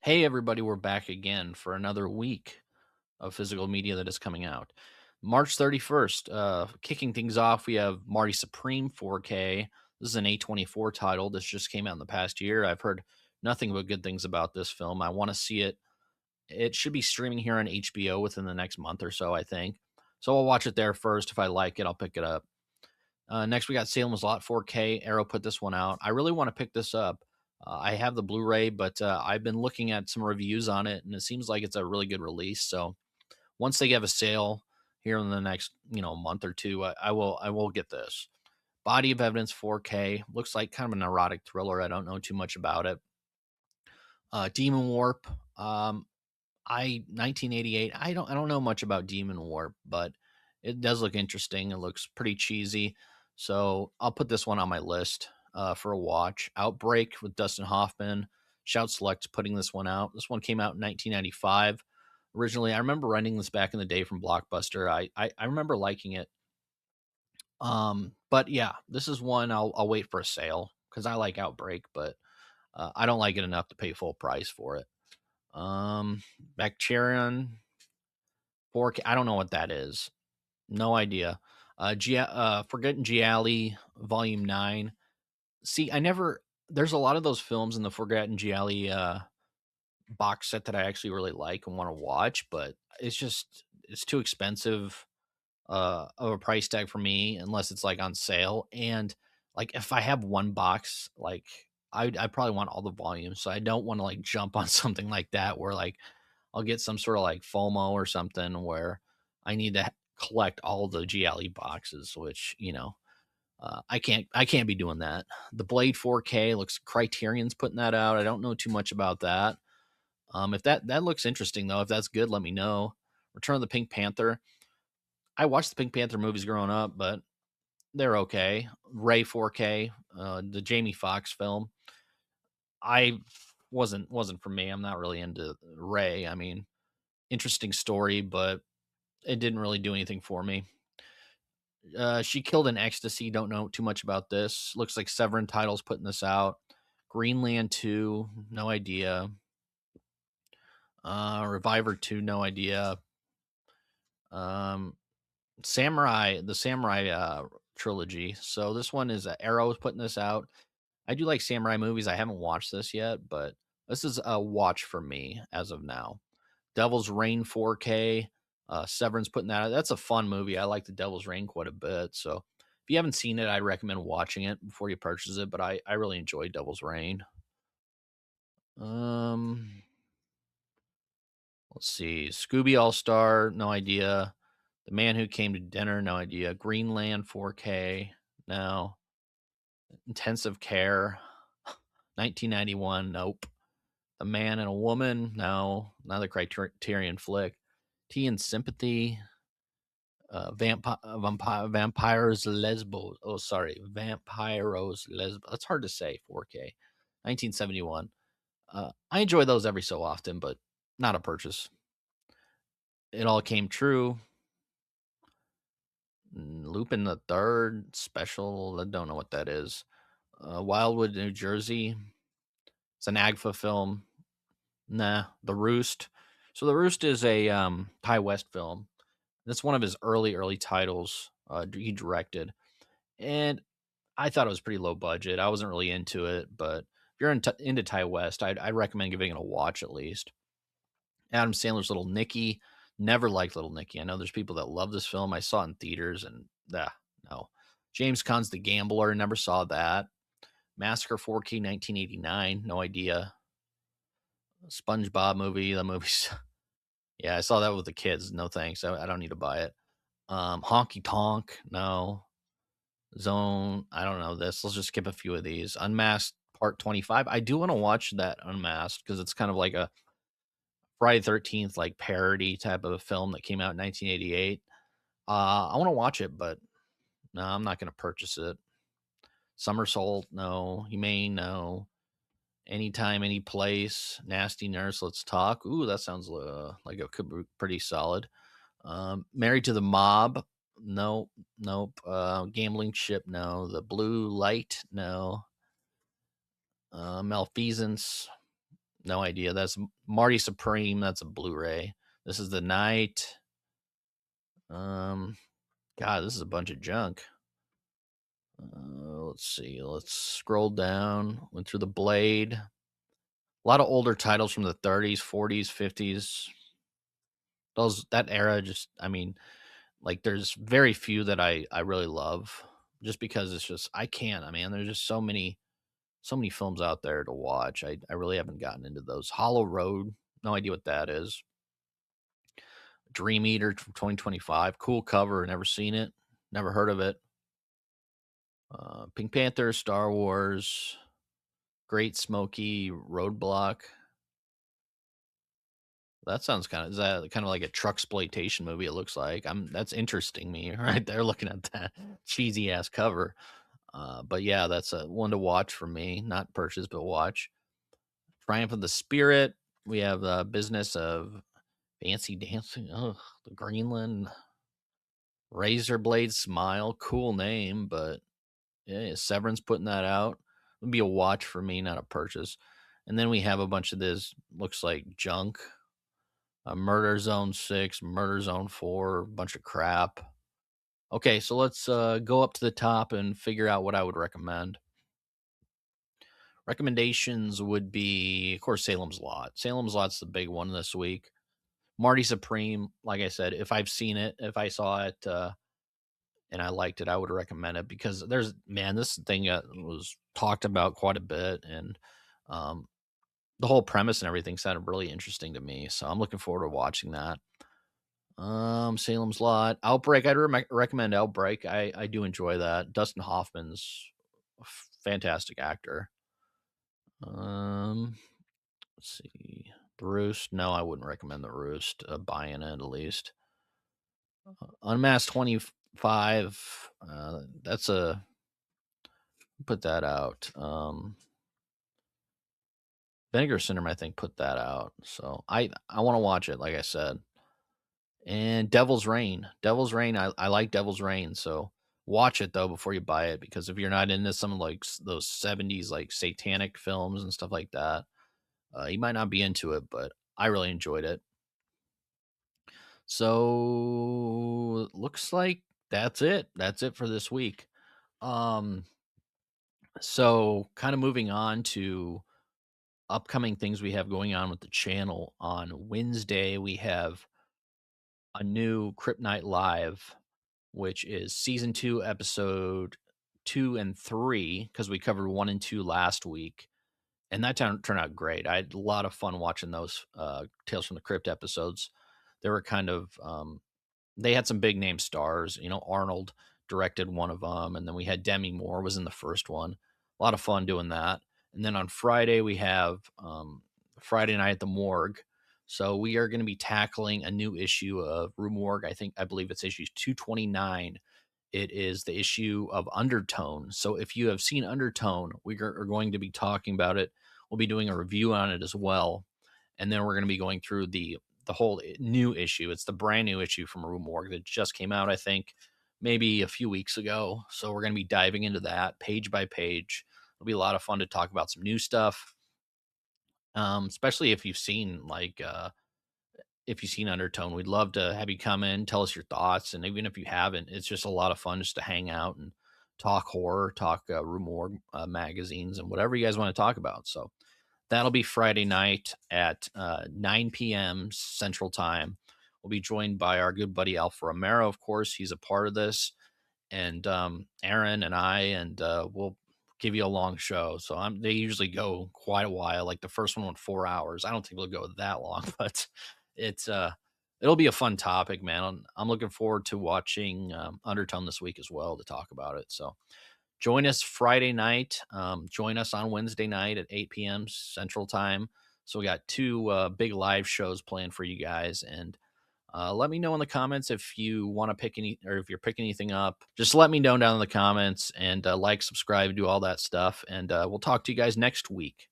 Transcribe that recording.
Hey, everybody, we're back again for another week of physical media that is coming out. March 31st, kicking things off, we have Marty Supreme 4K. This is an A24 title. This just came out in the past year. I've heard nothing but good things about this film. I want to see it. It should be streaming here on HBO within the next month or so, I think. So I'll watch it there first. If I like it, I'll pick it up. Next, we got Salem's Lot 4K. Arrow put this one out. I really want to pick this up. I have the Blu-ray, but I've been looking at some reviews on it, and it seems like it's a really good release. So once they have a sale here in the next, month or two, I will get this. Body of Evidence 4K looks like kind of an erotic thriller. I don't know too much about it. Demon Warp. I 1988. I don't know much about Demon Warp, but it does look interesting. It looks pretty cheesy, so I'll put this one on my list for a watch. Outbreak with Dustin Hoffman. Shout Select's putting this one out. This one came out in 1995. Originally, I remember renting this back in the day from Blockbuster. I remember liking it. But yeah, this is one I'll wait for a sale because I like Outbreak, but I don't like it enough to pay full price for it. Bacterian 4K. I don't know what that is. No idea. Forgetting Gialli Volume 9. See, I never there's a lot of those films in the Forgotten Gialli box set that I actually really like and want to watch, but it's too expensive of a price tag for me unless it's like on sale. And like if I have one box, like I probably want all the volumes. So I don't want to like jump on something like that where like I'll get some sort of like FOMO or something where I need to collect all the GLE boxes, which I can't be doing that. The Blade 4K looks Criterion's putting that out. I don't know too much about that. If that looks interesting though, if that's good, let me know. Return of the Pink Panther. I watched the Pink Panther movies growing up, but they're okay. Ray 4K, the Jamie Foxx film. I wasn't for me. I'm not really into Ray. I mean, interesting story, but it didn't really do anything for me. She killed in ecstasy. Don't know too much about this. Looks like Severin titles putting this out. Greenland 2, no idea. Reviver 2, no idea. Um, the Samurai trilogy. So this one is Arrow is putting this out. I do like samurai movies. I haven't watched this yet, but this is a watch for me as of now. Devil's Reign 4K. Severin's putting that out. That's a fun movie. I like the Devil's Reign quite a bit. So if you haven't seen it, I recommend watching it before you purchase it. But I really enjoy Devil's Reign. Um, let's see. Scooby All Star, no idea. The Man Who Came to Dinner, no idea. Greenland 4K, no. Intensive Care, 1991, nope. A Man and a Woman, no. Another Criterion flick. Tea and Sympathy, Vampires Lesbos. Oh, sorry, Vampiros Lesbos. That's hard to say. 4K, 1971. I enjoy those every so often, but not a purchase. It All Came True. Lupin the Third special. I don't know what that is. Wildwood, New Jersey. It's an AGFA film. Nah, The Roost. So The Roost is a Ty West film. That's one of his early titles. He directed, and I thought it was pretty low budget. I wasn't really into it, but if you're into Ty West, I'd recommend giving it a watch at least. Adam Sandler's Little Nicky. Never liked Little Nicky. I know there's people that love this film. I saw it in theaters, and no. James Caan's The Gambler. Never saw that. Massacre 4K 1989. No idea. SpongeBob movie. The movie's yeah, I saw that with the kids. No thanks. I don't need to buy it. Honky Tonk. No. Zone. I don't know this. Let's just skip a few of these. Unmasked Part 25. I do want to watch that Unmasked because it's kind of like a Friday 13th like parody type of a film that came out in 1988. I want to watch it, but no, I'm not going to purchase it. Somersault, no. Humane, no. Anytime, any place. Nasty Nurse, Let's Talk. Ooh, that sounds like it could be pretty solid. Married to the Mob, no, nope. Gambling Ship, no. The Blue Light, no. Malfeasance, No idea. That's Marty Supreme. That's a Blu-ray. This is the night. Um, God, this is a bunch of junk. Let's see. Let's scroll down. Went through the Blade. A lot of older titles from the 30s, 40s, 50s. Those that era just I mean, like there's very few that I really love just because it's just I can't. I mean, there's just so many films out there to watch. I really haven't gotten into those. Hollow Road, no idea what that is. Dream Eater 2025, cool cover, never seen it, never heard of it. Pink Panther, Star Wars, Great Smoky, Roadblock. That sounds kind of is that kind of like a truck exploitation movie? It looks like that's interesting me right there looking at that cheesy ass cover. But yeah, that's a one to watch for me, not purchase but watch. Triumph of the Spirit. We have the Business of Fancy Dancing. Oh, the Greenland Razor Blade Smile. Cool name, but yeah, Severance putting that out. Would be a watch for me, not a purchase. And then we have a bunch of this looks like junk. Murder Zone 6, Murder Zone 4, a bunch of crap. Okay, so let's go up to the top and figure out what I would recommend. Recommendations would be, of course, Salem's Lot. Salem's Lot's the big one this week. Marty Supreme, like I said, if I've seen it, if I saw it and I liked it, I would recommend it because there's man, this thing was talked about quite a bit, and um, the whole premise and everything sounded really interesting to me. So I'm looking forward to watching that. Salem's Lot, Outbreak. I'd recommend Outbreak. I do enjoy that. Dustin Hoffman's a fantastic actor. Um, let's see, The Roost. No, I wouldn't recommend The Roost. Buying it at least. Unmasked 25. That's a put that out. Vinegar Syndrome, I think, put that out. So I want to watch it, like I said. And Devil's Reign. Devil's Reign, I like Devil's Reign, so watch it though before you buy it because if you're not into some of like those 70s like satanic films and stuff like that, you might not be into it, but I really enjoyed it. So looks like that's it. That's it for this week. Um so kind of moving on to upcoming things we have going on with the channel. On Wednesday, we have a new Crypt Night Live, which is season 2, episode 2 and 3, because we covered 1 and 2 last week. And that turned out great. I had a lot of fun watching those Tales from the Crypt episodes. They were kind of they had some big name stars. You know, Arnold directed one of them, and then we had Demi Moore was in the first one. A lot of fun doing that. And then on Friday we have Friday Night at the Morgue. So we are going to be tackling a new issue of Rue Morgue. I believe it's issue 229. It is the issue of Undertone. So if you have seen Undertone, we are going to be talking about it. We'll be doing a review on it as well, and then we're going to be going through the whole new issue. It's the brand new issue from Rue Morgue that just came out, I think, maybe a few weeks ago. So we're going to be diving into that page by page. It'll be a lot of fun to talk about some new stuff, especially if you've seen Undertone. We'd love to have you come in, tell us your thoughts, and even if you haven't, it's just a lot of fun just to hang out and talk horror, talk Rue Morgue magazines, and whatever you guys want to talk about. So that'll be Friday night at 9 p.m. Central Time. We'll be joined by our good buddy Alfa Romero, of course. He's a part of this, and Aaron and I, and we'll give you a long show. So they usually go quite a while. Like the first one went 4 hours. I don't think they'll go that long, but it's it'll be a fun topic, man. I'm looking forward to watching Undertone this week as well to talk about it. So join us Friday night. Join us on Wednesday night at 8 p.m. Central Time. So we got two big live shows planned for you guys. And let me know in the comments if you want to pick any or if you're picking anything up. Just let me know down in the comments and like, subscribe, do all that stuff. And we'll talk to you guys next week.